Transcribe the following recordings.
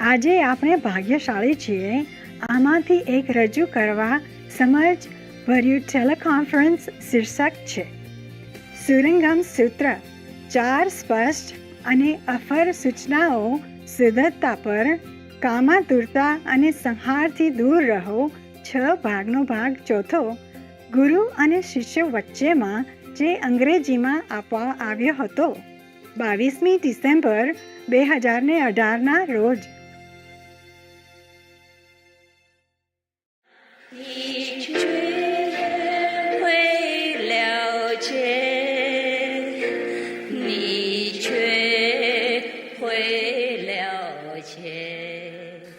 આજે આપણે ભાગ્યશાળી છીએ. આમાંથી એક રજૂ કરવા સમજ ભર્યું ટેલિકોન્ફરન્સ શીર્ષક છે સુરંગમ સૂત્ર. 4 સ્પષ્ટ અને અફર સૂચનાઓ શુદ્ધતા પર, કામાતુરતા અને સંહારથી દૂર રહો. 6 ભાગનો ભાગ ચોથો, ગુરુ અને શિષ્ય વચ્ચેમાં, જે અંગ્રેજીમાં આપવા આવ્યો હતો 22મી ડિસેમ્બર 2018ના રોજ.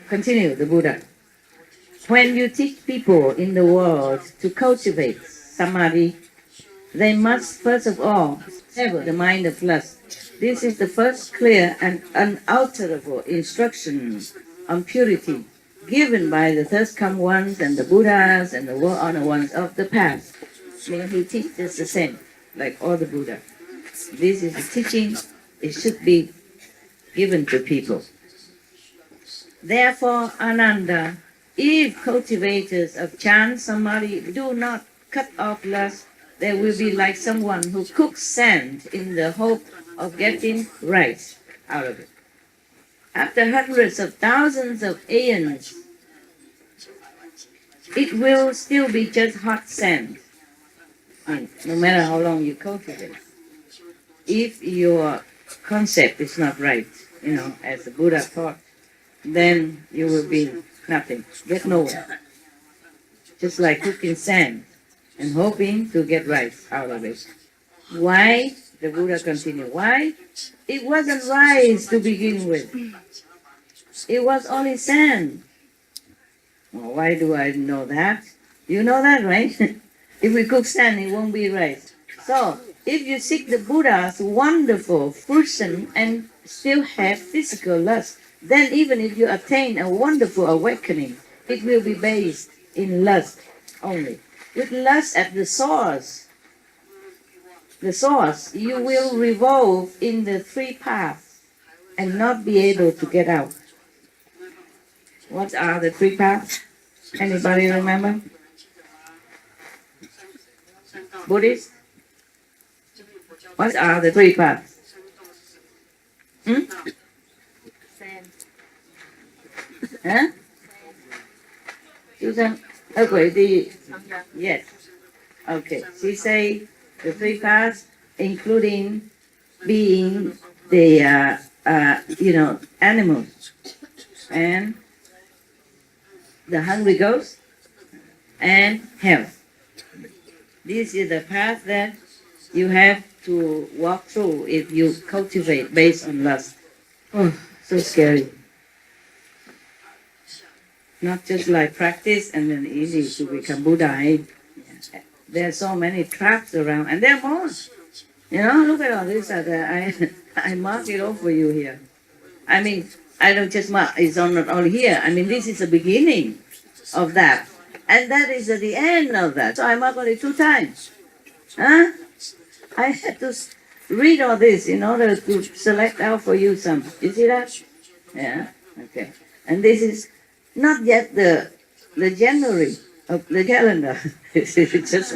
Continue the Buddha. When you teach people in the world to cultivate samadhi, they must first of all sever the mind of lust. This is the first clear and unalterable instruction on purity given by the first come ones and the Buddhas and the world-honored ones of the past. He teaches the same, like all the Buddha. This is the teaching, it should be given to people. Therefore, Ananda, if cultivators of Chan Samadhi do not cut off lust, they will be like someone who cooks sand in the hope of getting rice out of it. After hundreds of thousands of aeons, it will still be just hot sand, no matter how long you cultivate. If your concept is not right, as the Buddha taught, then you will be nothing, get nowhere. Just like cooking sand and hoping to get rice out of it. Why? The Buddha continued. Why? It wasn't rice to begin with. It was only sand. Well, why do I know that? You know that, right? If we cook sand, it won't be rice. So, if you seek the Buddha's wonderful fruition and still have physical lust, then even if you attain a wonderful awakening, it will be based in lust only. With lust at the source, you will revolve in the 3 paths and not be able to get out. What are the 3 paths? Anybody remember? Buddhist? What are the 3 paths? Huh? Yes. Okay. She say the 3 paths, including being the animals and the hungry ghost and health. This is the path that you have to walk through if you cultivate based on lust. Oh, so scary. Not just like practice and then easy to become Buddha. There are so many traps around, and there are more. Look at all this. I mark it all for you here. I mean, I don't just mark, it's not all here. I mean, this is the beginning of that. And that is at the end of that. So I mark only 2 times. I had to read all this in order to select out for you some. You see that? Yeah? Okay. And this is not yet the January of the calendar. It's just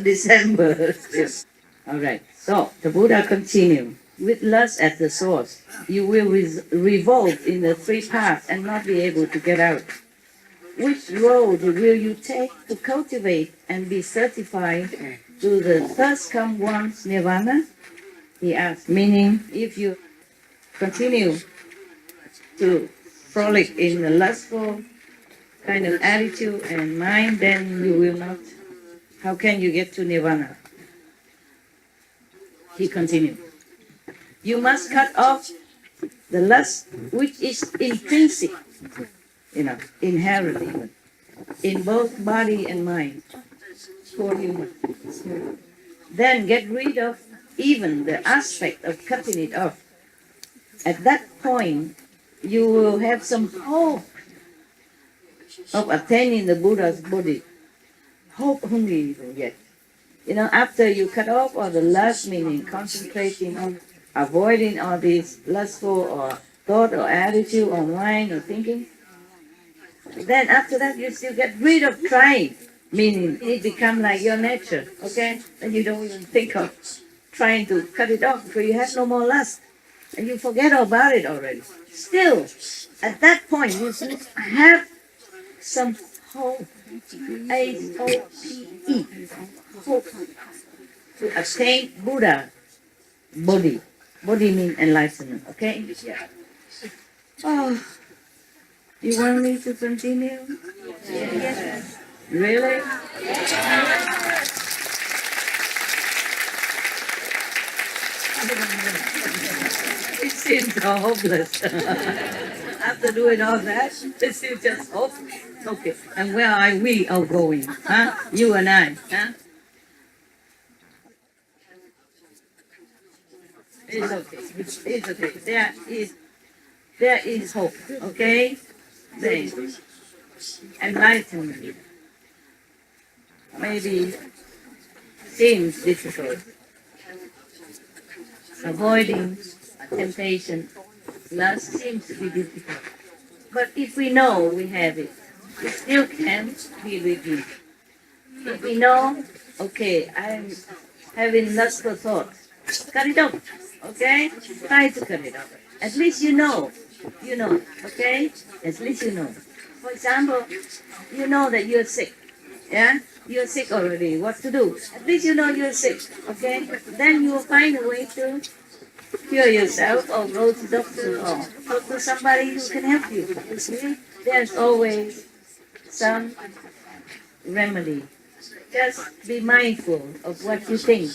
December. All right. So the Buddha continued. With lust at the source, you will revolve in the 3 paths and not be able to get out. Which road will you take to cultivate and be certified to the first come one's nirvana? He asked. Meaning, if you continue to frolic in the lustful kind of attitude and mind, then you will not. How can you get to nirvana? He continued. You must cut off the lust which is intrinsic, inherent even, in both body and mind. Poor human. Then get rid of even the aspect of cutting it off. At that point, you will have some hope of attaining the Buddha's body. Hope only you will get. After you cut off all the lust, meaning concentrating on avoiding all these lustful or thought or attitude or mind or thinking, then after that you still get rid of trying, meaning it become like your nature, okay? And you don't even think of trying to cut it off because you have no more lust and you forget about it already. Still, at that point, you still have some hope, H-O-P-E, hope, to attain Buddha body. Body means enlightenment, okay? Yeah. Oh, you want me to continue? Yes. Really? It seems so hopeless. After doing all that, it seems just hopeless. Okay, and where are we all going? Huh? You and I, huh? It's okay. It's okay. There is hope. Okay? There is enlightenment. Maybe seems difficult. Avoiding temptation, lust seems to be difficult. But if we know we have it, we still can be redeemed. If we know, okay, I'm having lustful thoughts, cut it off, okay? Try to cut it off. At least you know, okay? At least you know. For example, you know that you're sick, yeah? You're sick already, what to do? At least you know you're sick, okay? Then you will find a way to cure yourself or go to doctor or talk to somebody who can help you. You see, there's always some remedy. Just be mindful of what you think,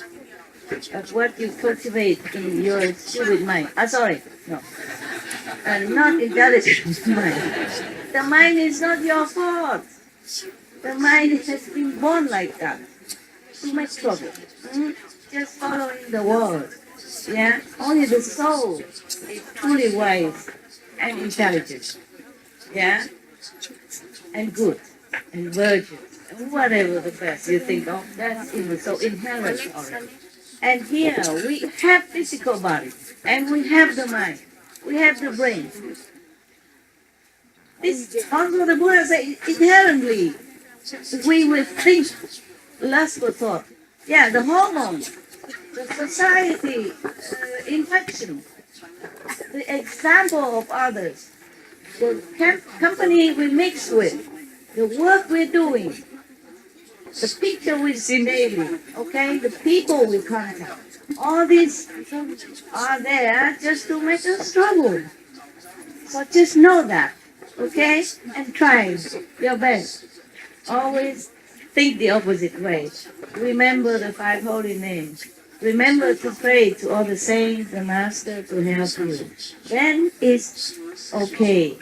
of what you cultivate in your stupid mind. No. Not intelligent mind. The mind is not your fault. The mind has been born like that. Too much trouble. Just following the world. Yeah? Only the soul is truly wise and intelligent. Yeah? And good. And virgin. And whatever the best you think of, that's in the soul, inherent already. And here we have physical body. And we have the mind. We have the brain. This also the Buddha said inherently we will think lustful thought. Yeah, the hormones, the society, infection, the example of others, the company we mix with, the work we're doing, the picture we see daily, okay, the people we contact. All these are there just to make us struggle. So just know that, okay, and try your best. Always think the opposite way. Remember the 5 holy names. Remember to pray to all the saints and master to help you. Then it's okay.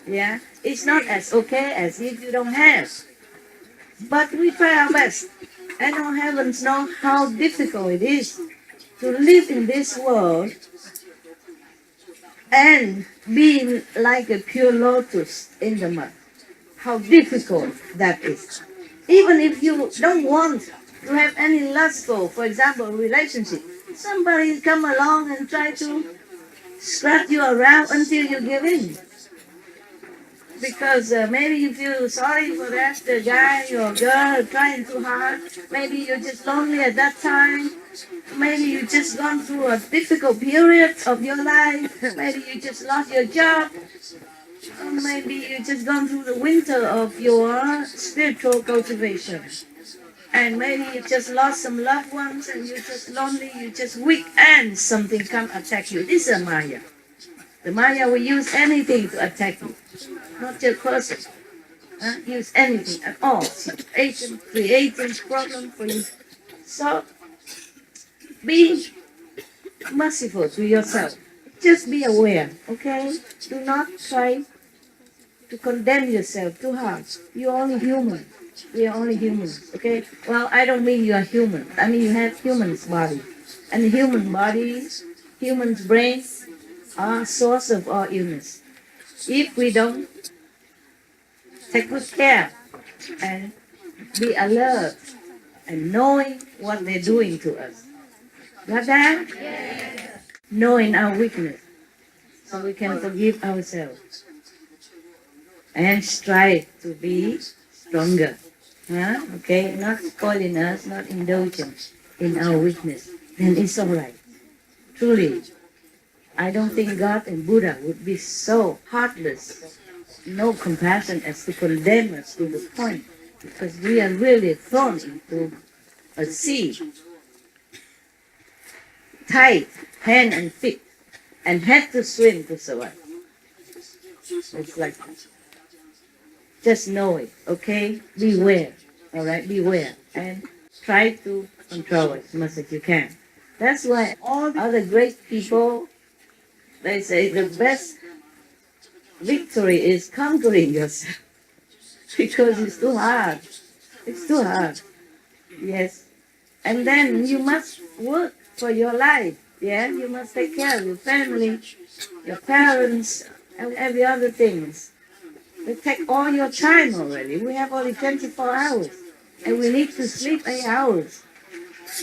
Yeah? It's not as okay as if you don't have. But we try our best. And our heavens know how difficult it is to live in this world and being like a pure lotus in the mud. How difficult that is. Even if you don't want to have any lustful, for example, relationship, somebody come along and try to scratch you around until you give in. Because maybe you feel sorry for that the guy or girl trying too hard. Maybe you're just lonely at that time. Maybe you just gone through a difficult period of your life. Maybe you just lost your job. Or maybe you just gone through the winter of your spiritual cultivation. And maybe you just lost some loved ones and you're just lonely, you're just weak and something come attack you. This is a Maya. The Maya will use anything to attack you. Not just person. Use anything at all. Situation, creating problem for you. So be merciful to yourself. Just be aware, okay? Do not try to condemn yourself too hard. You're only human. We are only humans, okay? Well, I don't mean you are human. I mean you have human's body. And the human body, human's brain are source of all illness. If we don't take good care and be alert and knowing what they're doing to us. Got that? Yes. Knowing our weakness. so we can forgive ourselves and strive to be stronger. Huh? Okay, not spoiling us, not indulging in our weakness. Then it's all right. Truly, I don't think God and Buddha would be so heartless, no compassion as to condemn us to the point, because we are really thrown into a sea, tied hand and feet, and had to swim to survive. It's like that. Just know it, okay? Beware, all right? Beware, and try to control it as much as you can. That's why all the other great people, they say the best victory is conquering yourself because it's too hard. It's too hard. Yes. And then you must work for your life. Yeah, you must take care of your family, your parents, and every other things. They take all your time already. We have only 24 hours. And we need to sleep 8 hours.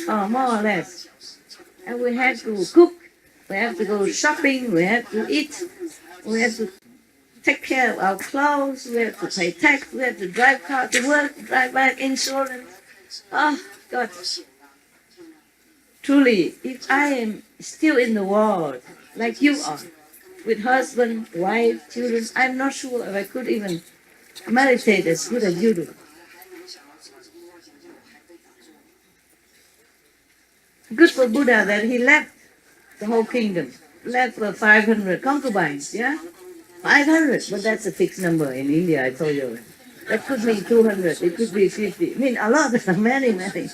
More or less. And we have to cook. We have to go shopping. We have to eat. We have to take care of our clothes. We have to pay tax. We have to drive car to work, drive back, insurance. Oh, God. Truly, if I am still in the world, like you are, with husband, wife, children, I'm not sure if I could even meditate as good as you do. Good for Buddha that he left the whole kingdom, left for 500 concubines, yeah? 500, but that's a fixed number in India, I told you. That could be 200, it could be 50. I mean, a lot, many, many.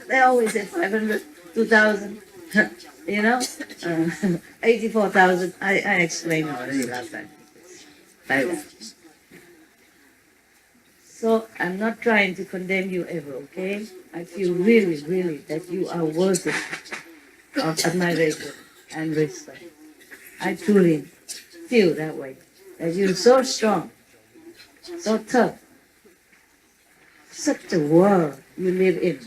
They always say 500, 2,000, you know? 84,000. I explained already last time. Like that. So I'm not trying to condemn you ever, okay? I feel really, really that you are worthy of admiration and respect. I truly feel that way. That you're so strong, so tough. Such a world you live in.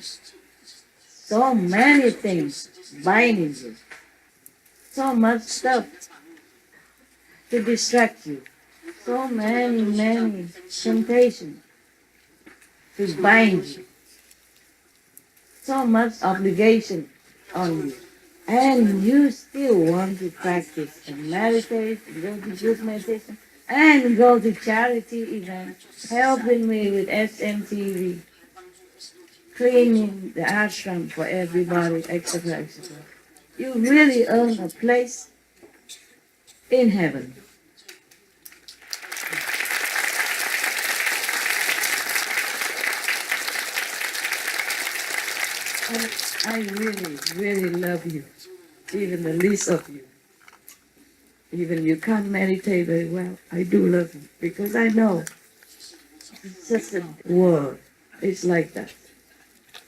So many things binding you. So much stuff to distract you. So many, many temptations to bind you. So much obligation on you. And you still want to practice and meditate and go to group meditation and go to charity events, helping me with SMTV, cleaning the ashram for everybody, etc., etc. You really earn a place in heaven. And I really, really love you, even the least of you. Even you can't meditate very well, I do love you, because I know it's just a world. It's like that.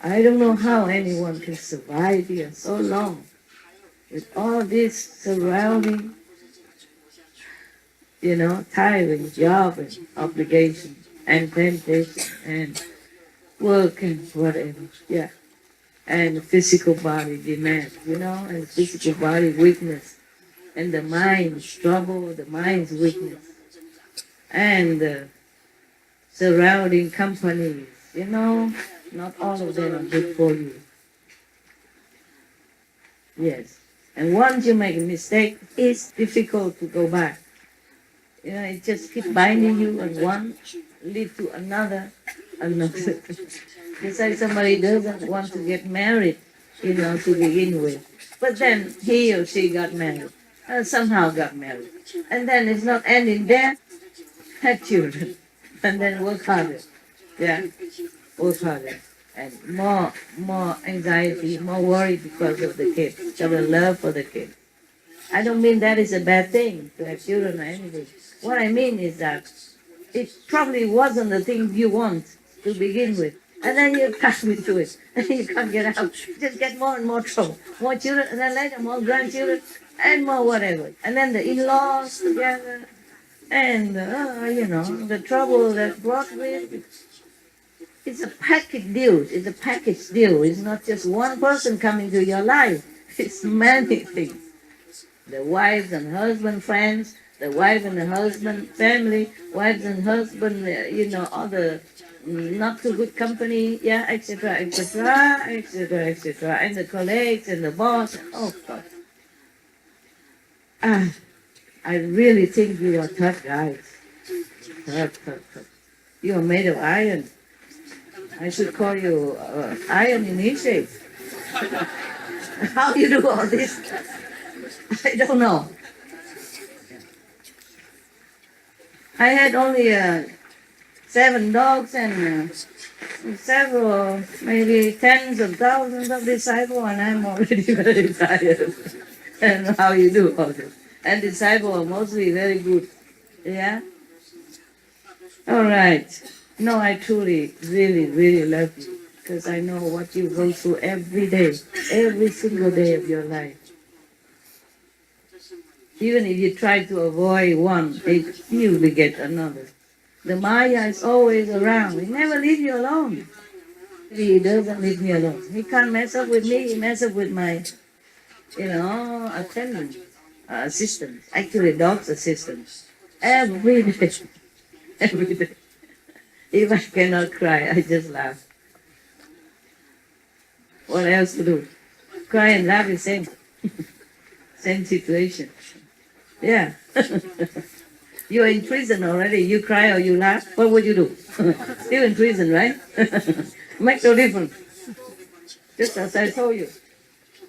I don't know how anyone can survive here so long with all this surrounding, tiring job and obligation and temptation and work and whatever. Yeah. And physical body demand, and physical body weakness, and the mind's trouble, the mind's weakness, and the surrounding companies, not all of them are good for you. Yes. And once you make a mistake, it's difficult to go back. It just keeps binding you, and one lead to another. It's like somebody doesn't want to get married, to begin with. But then he or she got married, somehow got married. And then it's not ending there, had children, and then work harder. Yeah, work harder. And more anxiety, more worry because of the kid, because of love for the kid. I don't mean that is a bad thing to have children or anything. What I mean is that it probably wasn't the thing you want to begin with. And then you pass into it, and you can't get out. You just get more and more trouble. More children, and then later more grandchildren, and more whatever. And then the in-laws together, and, the trouble that brought with. It's a package deal. It's a package deal. It's not just one person coming to your life. It's many things. The wives and husband friends, the wife and the husband family, wives and husband, other not too good company, yeah, etc., etc., etc., etc., and the colleagues and the boss. Oh God, I really think you are tough guys. Tough, tough, tough. You are made of iron. I should call you iron initiate. How you do all this? I don't know. I had only 7 dogs and several, maybe tens of thousands of disciples, and I'm already very tired. I don't know how you do all this. And disciples are mostly very good. Yeah? All right. No, I truly, really, really love you because I know what you go through every day, every single day of your life. Even if you try to avoid one, you will get another. The Maya is always around. He never leaves you alone. He doesn't leave me alone. He can't mess up with me. He mess up with my, attendant, assistant. Actually, dog's assistant. Every day. Every day. If I cannot cry, I just laugh. What else to do? Cry and laugh is same. Same situation. Yeah. You're in prison already. You cry or you laugh, what would you do? Still in prison, right? Make no difference. Just as I told you.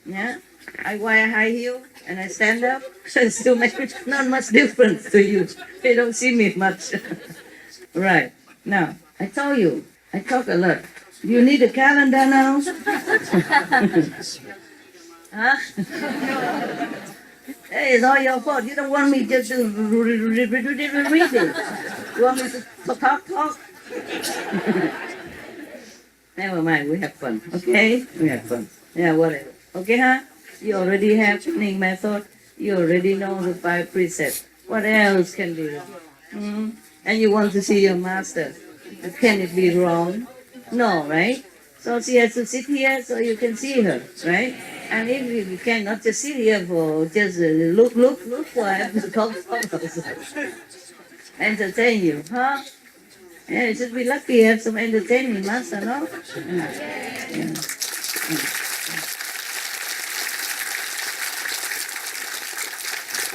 Yeah? I wear high heel and I stand up. Still make not much difference to you. You don't see me much. Right. Now, I told you, I talk a lot. You need a calendar now? Huh? Hey, it's all your fault. You don't want me just to read it. You want me to talk? Never mind, we have fun, okay? We have fun. Yeah, whatever. Okay, huh? You already have training method. You already know the 5 precepts. What else can be wrong? And you want to see your master. Can it be wrong? No, right? So she has to sit here so you can see her, right? And if you cannot just sit here for just look for her to talk photos. Entertain you, huh? Yeah, you should be lucky you have some entertaining master, no? Yeah.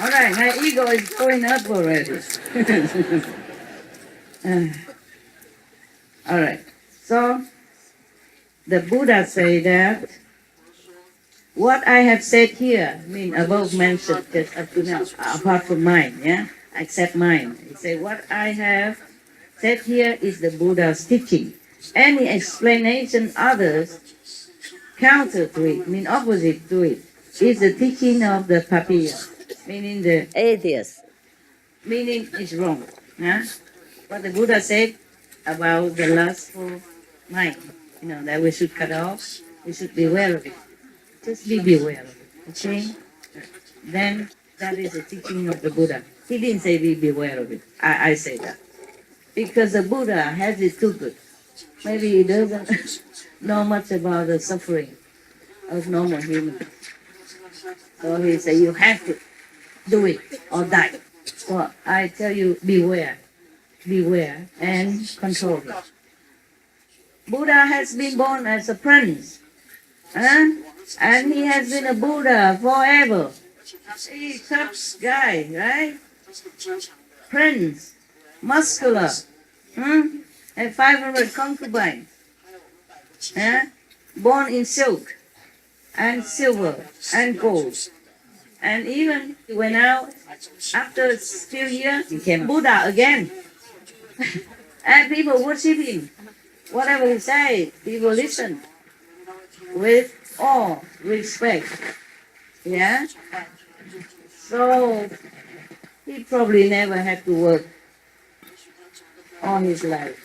All right, my ego is going up already. All right, so the Buddha say that what I have said here, above mentioned, just up to now, apart from mine, yeah, except mine. He say what I have said here is the Buddha's teaching. Any explanation others counter to it, opposite to it, is the teaching of the papiya, meaning the atheist, meaning it's wrong. Huh? What the Buddha said about the lustful mind, that we should cut off, we should be aware of it. Just be aware of it, okay? Then that is the teaching of the Buddha. He didn't say be aware of it. I say that. Because the Buddha has it too good. Maybe he doesn't know much about the suffering of normal humans. So he said, you have to do it or die. So I tell you, beware and control it. Buddha has been born as a prince. And he has been a Buddha forever. He's a tough guy, right? Prince, muscular, and 500 concubines. Born in silk and silver and gold. And even he went out after a few years, became Buddha again. And people worship him. Whatever he says, people listen with awe, respect. Yeah? So he probably never had to work all his life.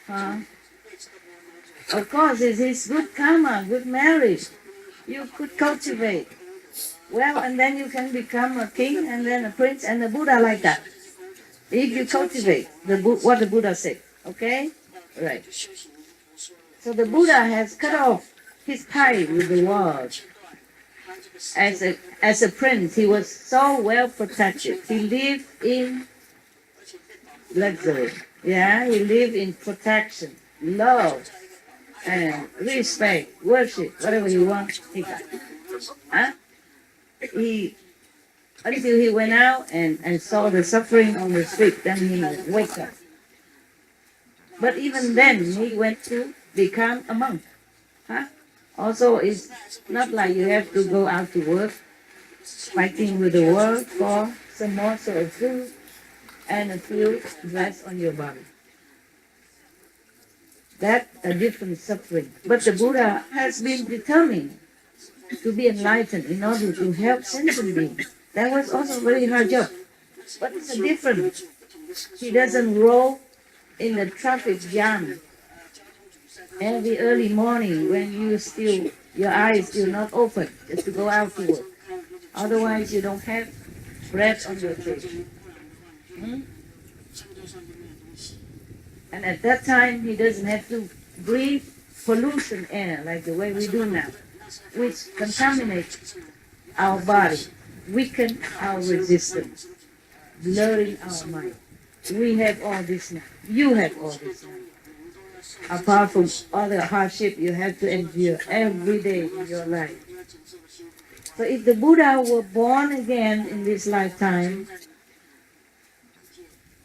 Huh? Of course, it's his good karma, good marriage. You could cultivate. Well, and then you can become a king and then a prince and a Buddha like that. If you cultivate what the Buddha said. Okay? Right. So the Buddha has cut off his tie with the world. as a prince, he was so well protected. He lived in luxury. Yeah, he lived in protection, love, and respect, worship, whatever he wants, he got. Huh? He until he went out and saw the suffering on the street, then he would wake up. But even then, he went to become a monk. Huh? Also, it's not like you have to go out to work, fighting with the world for some morsel of food and a few dress on your body. That's a different suffering. But the Buddha has been determined to be enlightened in order to help sentient beings. That was also a very hard job. But it's a different. He doesn't roll in the traffic jam every early morning when your eyes still not open, just to go out to work. Otherwise, you don't have bread on your table. And at that time, he doesn't have to breathe pollution air like the way we do now, which contaminates our body, weaken our resistance, blurring our mind. We have all this now. You have all this now. Apart from other hardship you have to endure every day in your life. So if the Buddha were born again in this lifetime,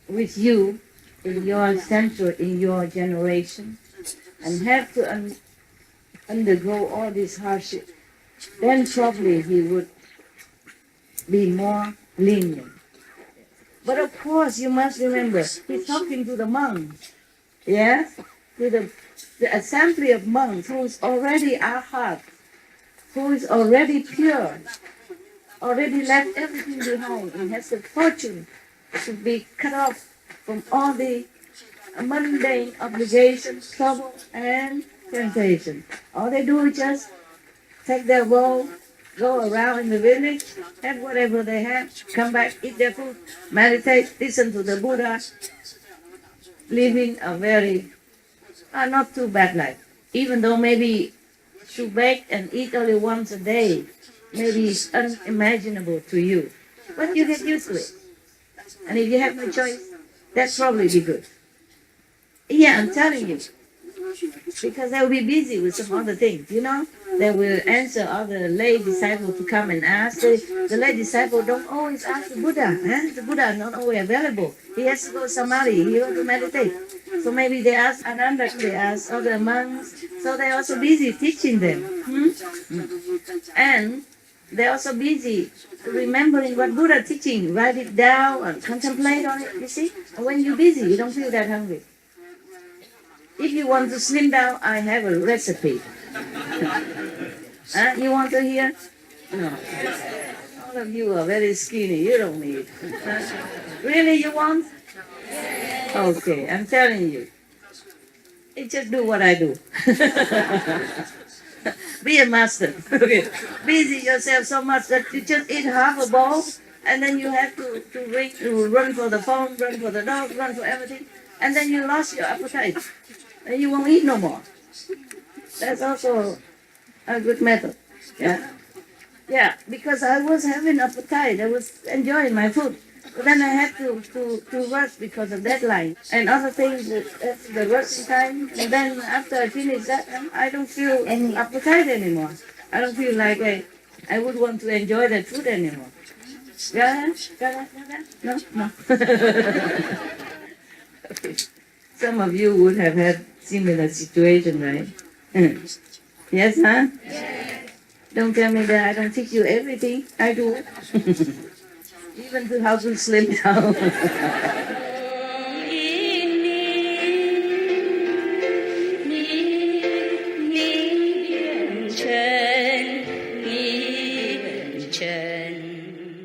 with you, in your century, in your generation, and have to undergo all this hardship, then probably he would be more lenient. But of course, you must remember, he's talking to the monks, yes? To the assembly of monks who is already arhat, who is already pure, already left everything behind and has the fortune to be cut off from all the mundane obligations, trouble, and temptation. All they do is just take their bowl, go around in the village, have whatever they have, come back, eat their food, meditate, listen to the Buddha, living a very not too bad life. Even though maybe to bake and eat only once a day, maybe it's unimaginable to you. But you get used to it. And if you have no choice, that's probably be good. Yeah, I'm telling you. Because they will be busy with some other things, you know. They will answer other lay disciples to come and ask. The lay disciple don't always ask the Buddha. The Buddha is not always available. He has to go samadhi, he wants to meditate. So maybe they ask Ananda, they ask other monks. So they're also busy teaching them. And they're also busy remembering what Buddha teaching. Write it down and contemplate on it, you see. And when you're busy, you don't feel that hungry. If you want to slim down, I have a recipe. You want to hear? No. All of you are very skinny. You don't need. Really, you want? Okay, I'm telling you. You just do what I do. Be a master. Okay. Busy yourself so much that you just eat half a bowl, and then you have to run for the phone, run for the dog, run for everything, and then you lost your appetite. And you won't eat no more. That's also a good method. Yeah, because I was having appetite. I was enjoying my food. But then I had to rush because of deadline and other things. That's the rushing time. And then after I finish that, I don't feel any appetite anymore. I don't feel like I would want to enjoy that food anymore. Yeah? No? Okay. Some of you would have had similar situation, right? Yes, huh? Yes. Don't tell me that I don't teach you everything. I do. Even to how to slim down.